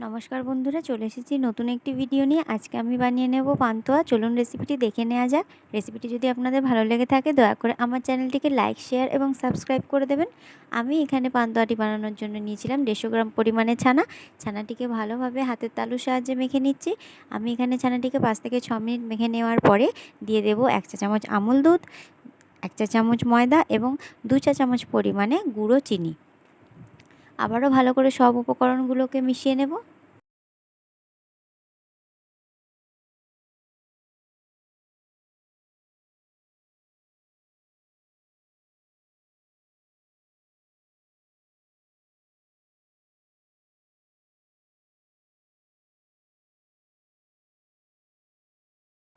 নমস্কার বন্ধুরা, চলে এসেছি নতুন একটি ভিডিও নিয়ে। আজকে আমি বানিয়ে নেব পান্তুয়া। চলুন রেসিপিটি দেখে নেওয়া যাক। রেসিপিটি যদি আপনাদের ভালো লেগে থাকে দয়া করে আমার চ্যানেলটিকে লাইক, শেয়ার এবং সাবস্ক্রাইব করে দেবেন। আমি এখানে পান্তুয়াটি বানানোর জন্য নিয়েছিলাম 150 গ্রাম পরিমাণে ছানা। ছানাটিকে ভালোভাবে হাতের তালুর সাহায্যে মেখে নিচ্ছি। আমি এখানে ছানাটিকে 5 থেকে 6 মিনিট মেখে নেওয়ার পরে দিয়ে দেব 1 চা চামচ আমুল দুধ, 1 চা চামচ ময়দা এবং 2 চা চামচ পরিমাণে গুঁড়ো চিনি। আবারও ভালো করে সব উপকরণগুলোকে মিশিয়ে নেব।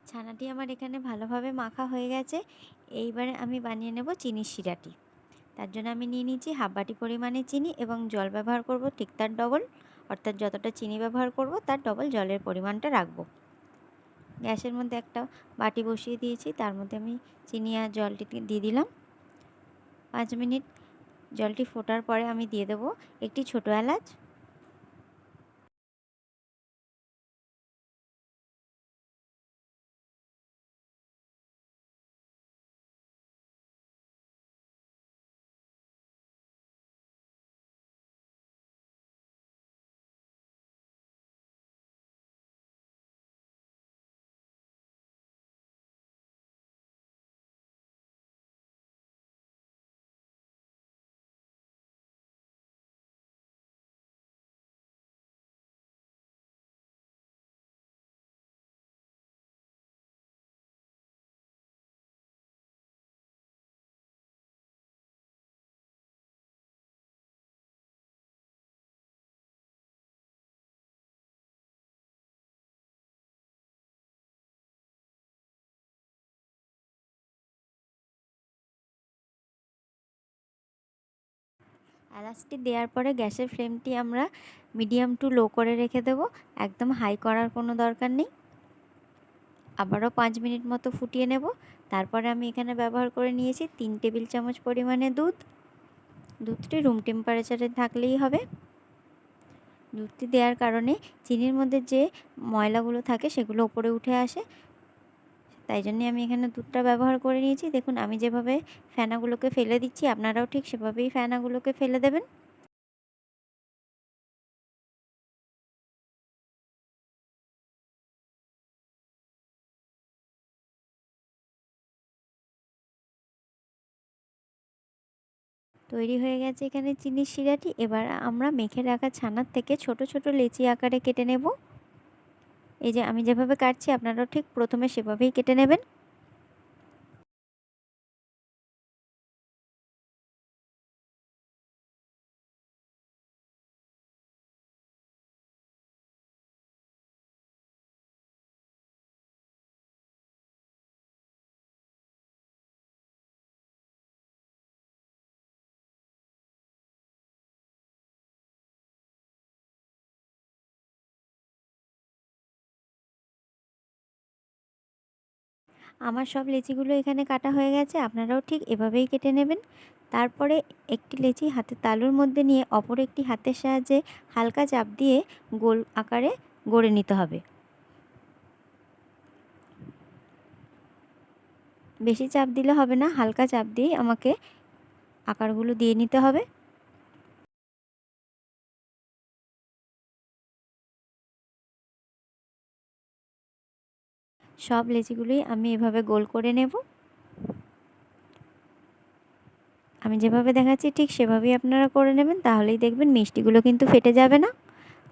ছানাটি আমার এখানে ভালোভাবে মাখা হয়ে গেছে। এইবারে আমি বানিয়ে নেব চিনির শিরাটি। তার জন্য আমি নিয়ে নিচ্ছি হাফ বাটি পরিমাণে চিনি এবং জল ব্যবহার করব ঠিক তার ডবল, অর্থাৎ যতটা চিনি ব্যবহার করব তার ডবল জলের পরিমাণটা রাখব। গ্যাসের মধ্যে একটা বাটি বসিয়ে দিয়েছি, তার মধ্যে আমি চিনি আর জলটি দিয়ে দিলাম। 5 মিনিট জলটি ফোটার পরে আমি দিয়ে দেবো একটি ছোটো এলাচ, এলাচটি দেওয়ার পরে গ্যাসের ফ্লেমটি আমরা মিডিয়াম টু লো করে রেখে দেব। একদম হাই করার কোনো দরকার নেই। আবারও 5 মিনিট মতো ফুটিয়ে নেব। তারপরে আমি এখানে ব্যবহার করে নিয়েছি 3 টেবিল চামচ পরিমাণে দুধ। দুধটি রুম টেম্পারেচারে থাকলেই হবে। দুধটি দেওয়ার কারণে চিনির মধ্যে যে ময়লাগুলো থাকে সেগুলো উপরে উঠে আসে, তাই জন্যে আমি এখানে দুধটা ব্যবহার করে নিয়েছি। দেখুন আমি যেভাবে ফেনাগুলোকে ফেলে দিচ্ছি, আপনারাও ঠিক সেভাবেই ফেনাগুলোকে ফেলে দেবেন। তৈরি হয়ে গেছে এখানে চিনির শিরাটি। এবার আমরা মেখে রাখা ছানার থেকে ছোট ছোট লেচি আকারে কেটে নেব। এই যে আমি যেভাবে কাটছি আপনারাও ঠিক প্রথমে সেভাবেই কেটে নেবেন। আমার সব লেচিগুলো এখানে কাটা হয়ে গেছে, আপনারাও ঠিক এভাবেই কেটে নেবেন। তারপরে একটি লেচি হাতের তালুর মধ্যে নিয়ে অপর একটি হাতের সাহায্যে হালকা চাপ দিয়ে গোল আকারে গড়ে নিতে হবে। বেশি চাপ দিলে হবে না, হালকা চাপ দিয়েই আমাকে আকারগুলো দিয়ে নিতে হবে। সব লেচিগুলোই আমি এভাবে গোল করে নেব। আমি যেভাবে দেখাচ্ছি ঠিক সেভাবেই আপনারা করে নেবেন, তাহলেই দেখবেন মিষ্টিগুলো কিন্তু ফেটে যাবে না।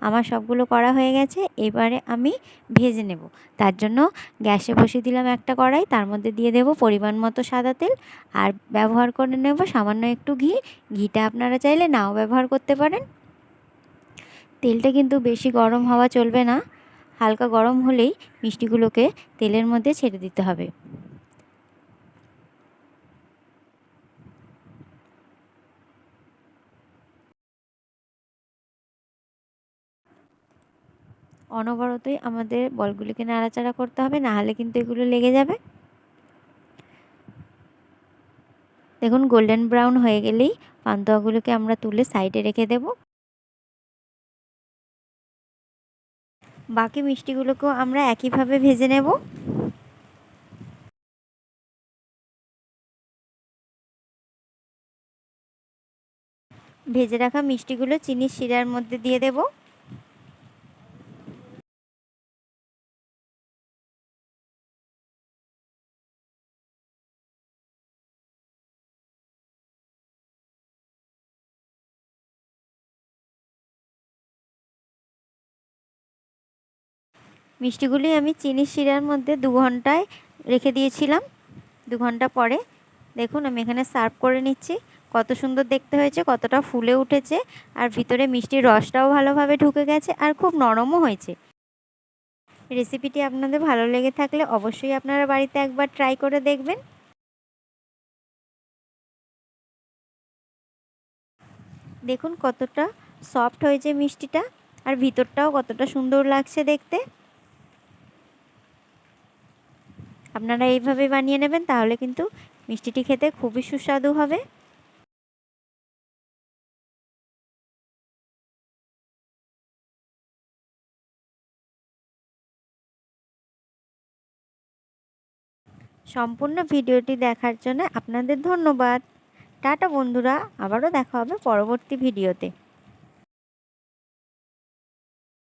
আমার সবগুলো করা হয়ে গেছে। এবারে আমি ভেজে নেব। তার জন্য গ্যাসে বসিয়ে দিলাম একটা কড়াই, তার মধ্যে দিয়ে দেব পরিমাণ মতো সাদা তেল আর ব্যবহার করে নেব সামান্য একটু ঘি। ঘিটা আপনারা চাইলে নাও ব্যবহার করতে পারেন। তেলটা কিন্তু বেশি গরম হওয়া চলবে না, হালকা গরম হলেই মিষ্টিগুলোকে তেলের মধ্যে ছেড়ে দিতে হবে। অনবরতই আমাদের বলগুলিকে নাড়াচাড়া করতে হবে, না হলে কিন্তু এগুলো লেগে যাবে। দেখুন গোল্ডেন ব্রাউন হয়ে গেলেই পান্তুয়াগুলোকে আমরা তুলে সাইডে রেখে দেব। বাকি মিষ্টিগুলোকেও আমরা একইভাবে ভেজে নেব। ভেজে রাখা মিষ্টিগুলো চিনির শিরার মধ্যে দিয়ে দেব। মিষ্টিগুলি আমি চিনির শিরার মধ্যে 2 ঘন্টায় রেখে দিয়েছিলাম। 2 ঘন্টা পরে দেখুন আমি এখানে সার্ভ করে নিচ্ছি। কত সুন্দর দেখতে হয়েছে, কতটা ফুলে উঠেছে, আর ভিতরে মিষ্টির রসটাও ভালোভাবে ঢুকে গেছে আর খুব নরমও হয়েছে। রেসিপিটি আপনাদের ভালো লেগে থাকলে অবশ্যই আপনারা বাড়িতে একবার ট্রাই করে দেখবেন। দেখুন কতটা সফট হয়েছে মিষ্টিটা, আর ভিতরটাও কতটা সুন্দর লাগছে দেখতে। আপনারা এইভাবে বানিয়ে নেবেন, তাহলে কিন্তু মিষ্টিটি খেতে খুবই সুস্বাদু হবে। সম্পূর্ণ ভিডিওটি দেখার জন্য আপনাদের ধন্যবাদ। টাটা বন্ধুরা, আবারও দেখা হবে পরবর্তী ভিডিওতে।